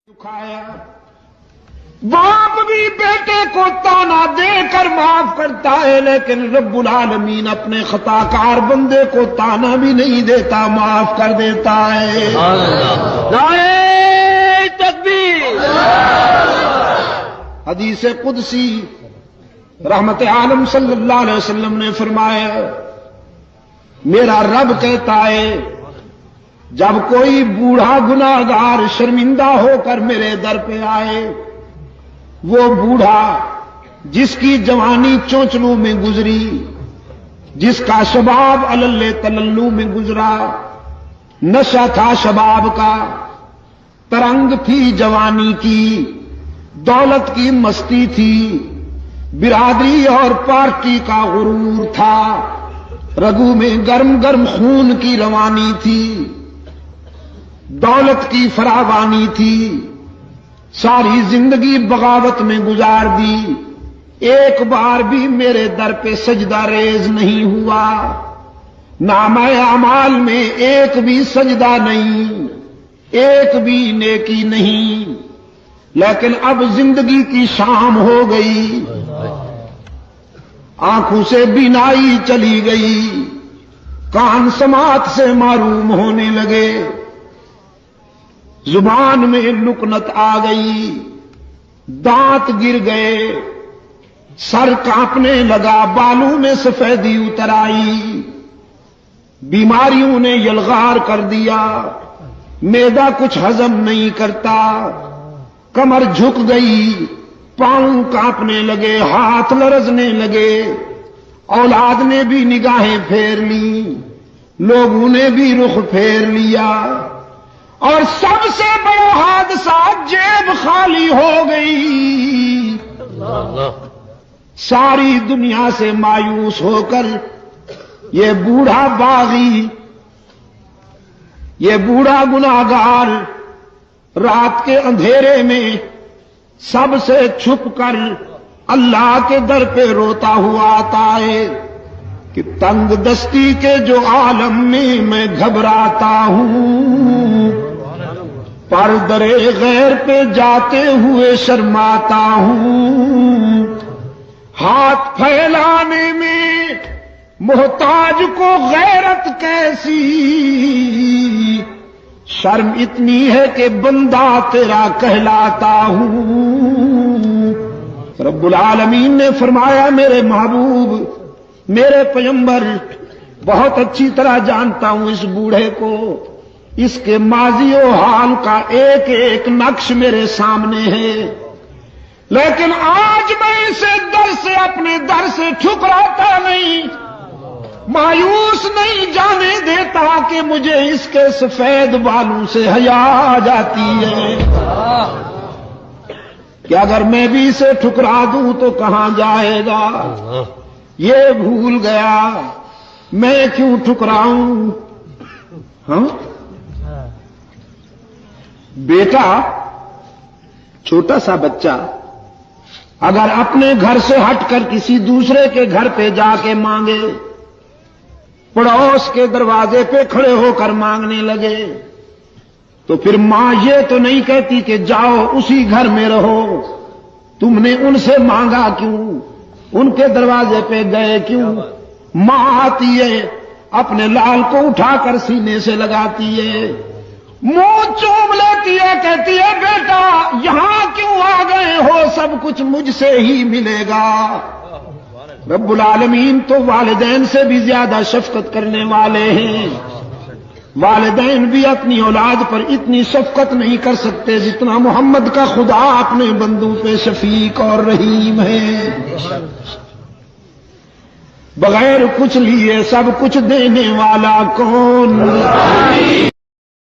دکھایا باپ بھی بیٹے کو تانا دے کر معاف کرتا ہے، لیکن رب العالمین اپنے خطا کار بندے کو تانا بھی نہیں دیتا، معاف کر دیتا ہے۔ نعرہ تکبیر۔ حدیث قدسی رحمت عالم صلی اللہ علیہ وسلم نے فرمایا، میرا رب کہتا ہے جب کوئی بوڑھا گناہگار شرمندہ ہو کر میرے در پہ آئے، وہ بوڑھا جس کی جوانی چونچلوں میں گزری، جس کا شباب علل تللو میں گزرا، نشہ تھا شباب کا، ترنگ تھی جوانی کی، دولت کی مستی تھی، برادری اور پارٹی کا غرور تھا، رگوں میں گرم گرم خون کی روانی تھی، دولت کی فراوانی تھی، ساری زندگی بغاوت میں گزار دی، ایک بار بھی میرے در پہ سجدہ ریز نہیں ہوا، نامہ اعمال میں ایک بھی سجدہ نہیں، ایک بھی نیکی نہیں، لیکن اب زندگی کی شام ہو گئی، آنکھوں سے بینائی چلی گئی، کان سماعت سے معروم ہونے لگے، زبان میں لکنت آ گئی، دانت گر گئے، سر کانپنے لگا، بالوں میں سفیدی اتر آئی، بیماریوں نے یلغار کر دیا، معدہ کچھ ہضم نہیں کرتا، کمر جھک گئی، پاؤں کانپنے لگے، ہاتھ لرزنے لگے، اولاد نے بھی نگاہیں پھیر لی، لوگوں نے بھی رخ پھیر لیا، اور سب سے بڑا حادثہ جیب خالی ہو گئی، ساری دنیا سے مایوس ہو کر یہ بوڑھا باغی، یہ بوڑھا گناہگار رات کے اندھیرے میں سب سے چھپ کر اللہ کے در پہ روتا ہوا آتا ہے کہ تنگ دستی کے جو عالم میں گھبراتا ہوں، پر درے غیر پہ جاتے ہوئے شرماتا ہوں، ہاتھ پھیلانے میں محتاج کو غیرت کیسی، شرم اتنی ہے کہ بندہ تیرا کہلاتا ہوں۔ رب العالمین نے فرمایا میرے محبوب، میرے پیغمبر بہت اچھی طرح جانتا ہوں اس بوڑھے کو، اس کے ماضی و حال کا ایک ایک نقش میرے سامنے ہے، لیکن آج میں اسے در سے اپنے در سے ٹھکراتا نہیں، مایوس نہیں جانے دیتا کہ مجھے اس کے سفید بالوں سے حیا آ جاتی ہے کہ اگر میں بھی اسے ٹھکرا دوں تو کہاں جائے گا، یہ بھول گیا میں کیوں ٹھکراؤں۔ ہاں بیٹا، چھوٹا سا بچہ اگر اپنے گھر سے ہٹ کر کسی دوسرے کے گھر پہ جا کے مانگے، پڑوس کے دروازے پہ کھڑے ہو کر مانگنے لگے، تو پھر ماں یہ تو نہیں کہتی کہ جاؤ اسی گھر میں رہو، تم نے ان سے مانگا کیوں، ان کے دروازے پہ گئے کیوں؟ ماں آتی ہے، اپنے لال کو اٹھا کر سینے سے لگاتی ہے، منہ چوم لیتی ہے، کہتی ہے بیٹا یہاں کیوں آ گئے ہو، سب کچھ مجھ سے ہی ملے گا۔ رب العالمین تو والدین سے بھی زیادہ شفقت کرنے والے ہیں، والدین بھی اپنی اولاد پر اتنی شفقت نہیں کر سکتے جتنا محمد کا خدا اپنے بندوں پہ شفیق اور رحیم ہے۔ بغیر کچھ لیے سب کچھ دینے والا کون؟